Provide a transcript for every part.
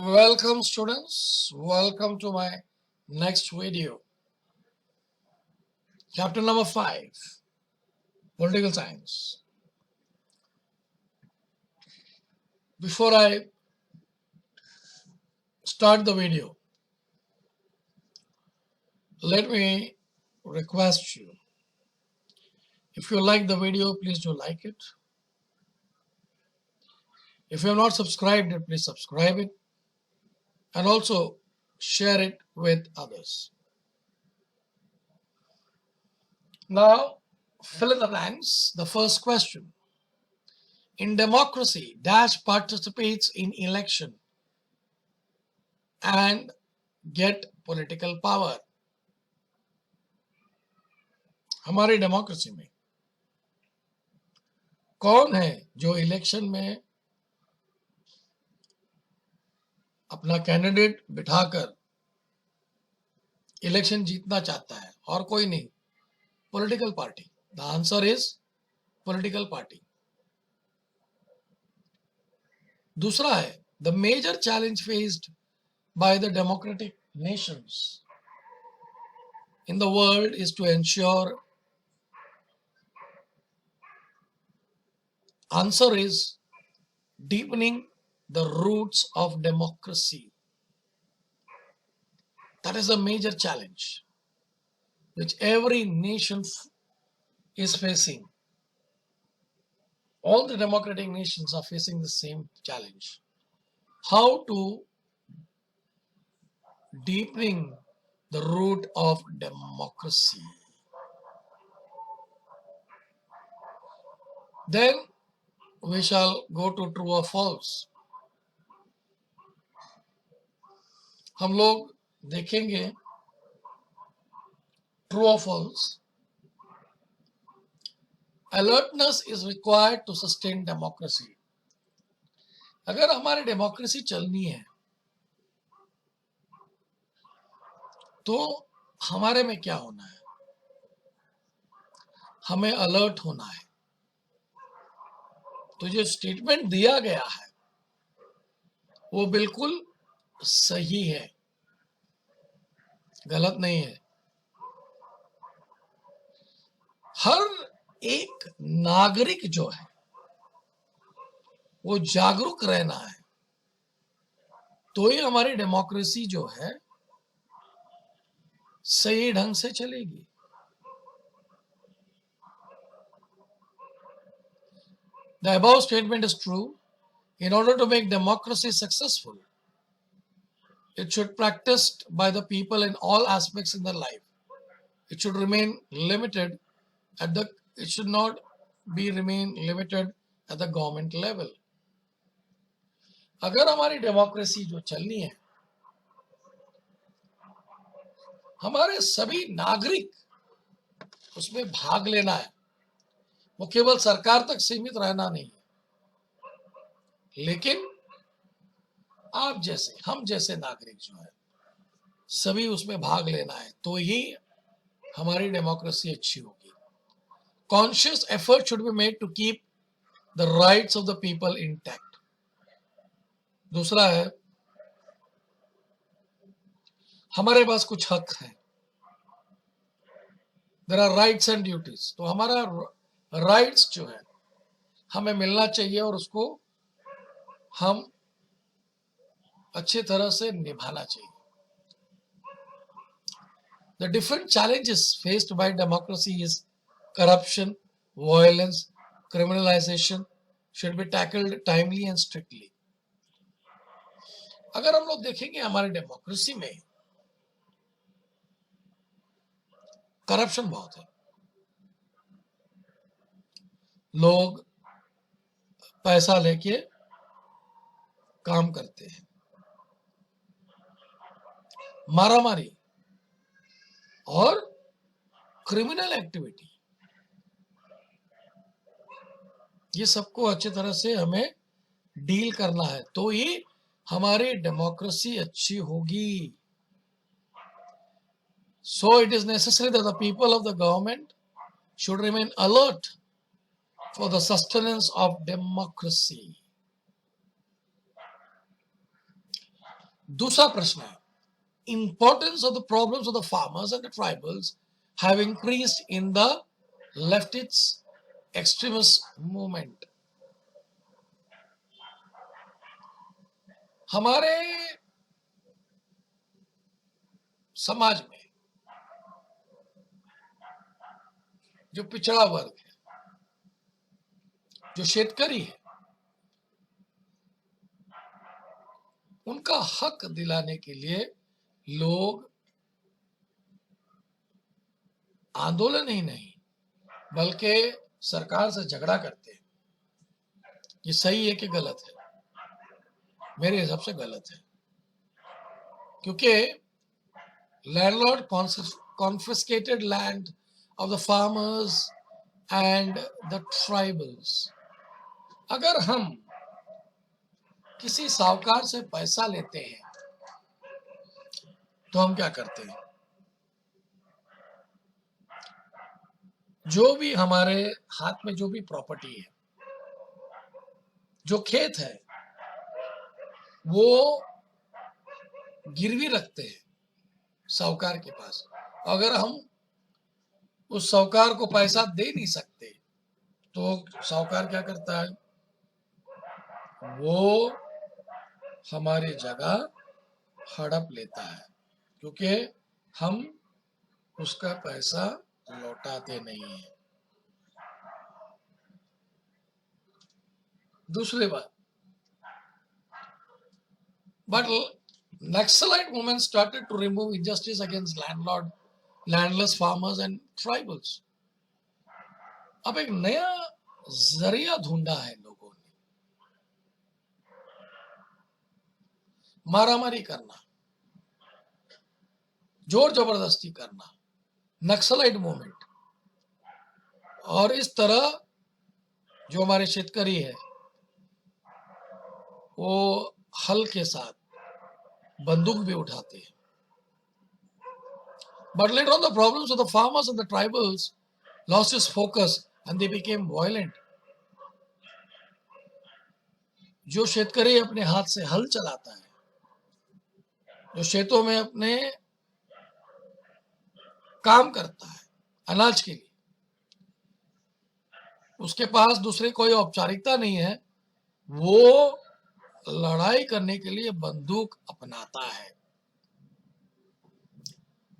Welcome students, welcome to my next video. Chapter number 5, Political Science. Before I start the video, let me request you, if you like the video, please do like it. If you have not subscribed it, please subscribe it and also share it with others. Now, fill in the blanks. The first question. In democracy, dash participates in election and get political power. हमारी democracy में कौन है जो election में अपना candidate बिठाकर election जीतना चाहता है और कोई नहीं? Political party. The answer is political party. दूसरा है the major challenge faced by the democratic nations in the world is to ensure. Answer is deepening the roots of democracy. That is a major challenge which every nation is facing. All the democratic nations are facing the same challenge. How to deepening the root of democracy. Then we shall go to true or false. हम लोग देखेंगे true or false. Alertness is required to sustain democracy. अगर हमारी democracy चलनी है तो हमारे में क्या होना है? हमें अलर्ट होना है. तो जो स्टेटमेंट दिया गया है वो बिल्कुल सही है, गलत नहीं है. हर एक नागरिक जो है वो जागरूक रहना है, तो ही हमारी डेमोक्रेसी जो है सही ढंग से चलेगी. The above statement is true. In order to make democracy successful, it should practiced by the people in all aspects in their life. It should remain limited at the. It should not be remain limited at the government level. अगर हमारी democracy जो चलनी है, हमारे सभी नागरिक उसमें भाग लेना है. वो केवल सरकार तक सीमित रहना नहीं है, लेकिन आप जैसे, हम जैसे नागरिक जो है सभी उसमें भाग लेना है, तो ही हमारी डेमोक्रेसी अच्छी होगी. Conscious effort should be made to keep the rights of the people intact. दूसरा है हमारे पास कुछ हक है. There are rights and duties. तो हमारा राइट्स जो है हमें मिलना चाहिए और उसको हम अच्छी तरह से निभाना चाहिए. The different challenges faced by democracy is corruption, violence, criminalization should be tackled timely and strictly. अगर हम लोग देखेंगे हमारे डेमोक्रेसी में करप्शन बहुत है. लोग पैसा लेके काम करते हैं, मारामारी और क्रिमिनल एक्टिविटी, ये सबको अच्छी तरह से हमें डील करना है, तो ही हमारी डेमोक्रेसी अच्छी होगी. So it is necessary that the people of the government should remain alert for the sustenance of democracy. दूसरा प्रश्न है, importance of the problems of the farmers and the tribals have increased in the leftist extremist movement. हमारे समाज में जो पिछड़ा वर्ग है, जो शेतकरी है, उनका हक दिलाने के लिए लोग आंदोलन ही नहीं बल्कि सरकार से झगड़ा करते हैं। ये सही है कि गलत है? मेरे हिसाब से गलत है, क्योंकि landlord confiscated land of the farmers and the tribals. अगर हम किसी साहूकार से पैसा लेते हैं तो हम क्या करते हैं? जो भी हमारे हाथ में जो भी प्रॉपर्टी है, जो खेत है, वो गिरवी रखते हैं साहूकार के पास। अगर हम उस साहूकार को पैसा दे नहीं सकते तो साहूकार क्या करता है? वो हमारी जगह हड़प लेता है, क्योंकि हम उसका पैसा लौटाते नहीं है। दूसरी बात, but Naxalite movement started to remove injustice against landless farmers and tribals. अब एक नया जरिया ढूंढा है लोगों ने, मारामारी करना, जोर जबरदस्ती करना, नक्सलाइट मूवमेंट। और इस तरह जो हमारे शेतकरी है वो हल के साथ बंदूक भी उठाते हैं। But later on the problems of the farmers and the tribals lost its focus and they became violent. जो शेतकरी अपने हाथ से हल चलाता है, जो खेतों में अपने काम करता है अनाज के लिए, उसके पास दूसरी कोई औपचारिकता नहीं है, वो लड़ाई करने के लिए बंदूक अपनाता है।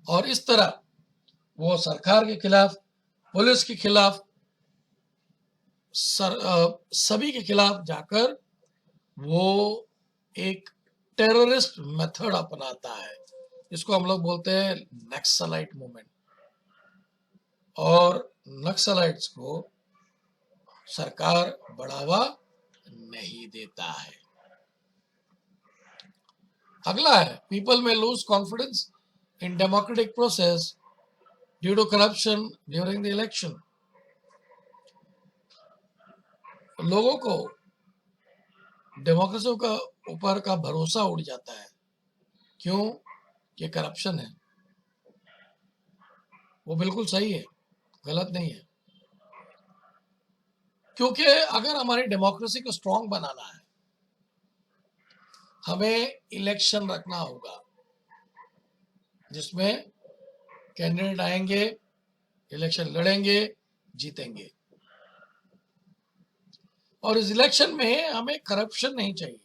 और इस तरह वो सरकार के खिलाफ, पुलिस के खिलाफ, सभी के खिलाफ जाकर वो एक टेररिस्ट मेथड अपनाता है, जिसको हम लोग बोलते हैं नक्सलाइट मूवमेंट। और नक्सलाइट्स को सरकार बढ़ावा नहीं देता है। अगला है, पीपल में loose confidence in democratic process due to corruption during the election. लोगों को डेमोक्रेसी का ऊपर का भरोसा उड़ जाता है। क्यों? ये करप्शन है। वो बिल्कुल सही है, गलत नहीं है, क्योंकि अगर हमारी डेमोक्रेसी को स्ट्रांग बनाना है, हमें इलेक्शन रखना होगा जिसमें कैंडिडेट आएंगे, इलेक्शन लड़ेंगे, जीतेंगे। और इस इलेक्शन में हमें करप्शन नहीं चाहिए।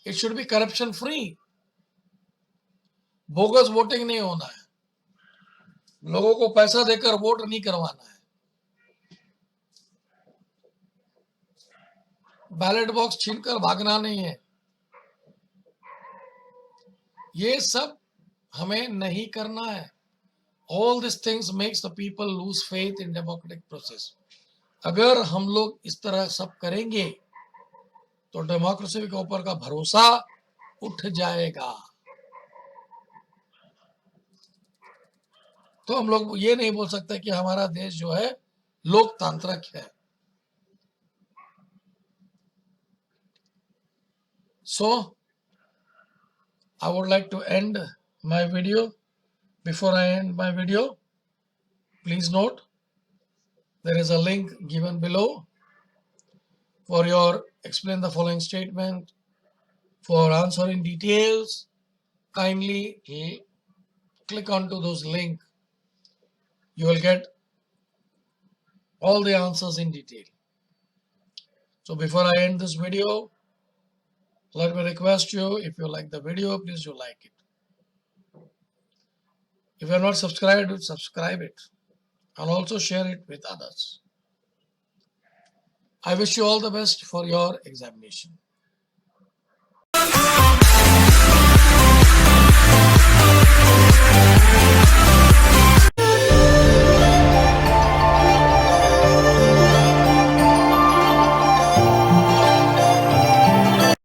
It should be corruption free. Bogus voting नहीं होना है, लोगों को पैसा देकर वोट नहीं करवाना है, बैलेट बॉक्स छीनकर भागना नहीं है। ये सब हमें नहीं करना है। All these things makes the people lose faith in democratic process. अगर हम लोग इस तरह सब करेंगे तो डेमोक्रेसी के ऊपर का भरोसा उठ जाएगा। तो हम लोग ये नहीं बोल सकते कि हमारा देश जो है लोकतांत्रिक है। So I would like to end my video, before I end my video, please note there is a link given below for your explain the following statement. For answering details, kindly click onto those link. You will get all the answers in detail. So before I end this video, let me request you, if you like the video, please you like it. If you are not subscribed, subscribe it and also share it with others. I wish you all the best for your examination.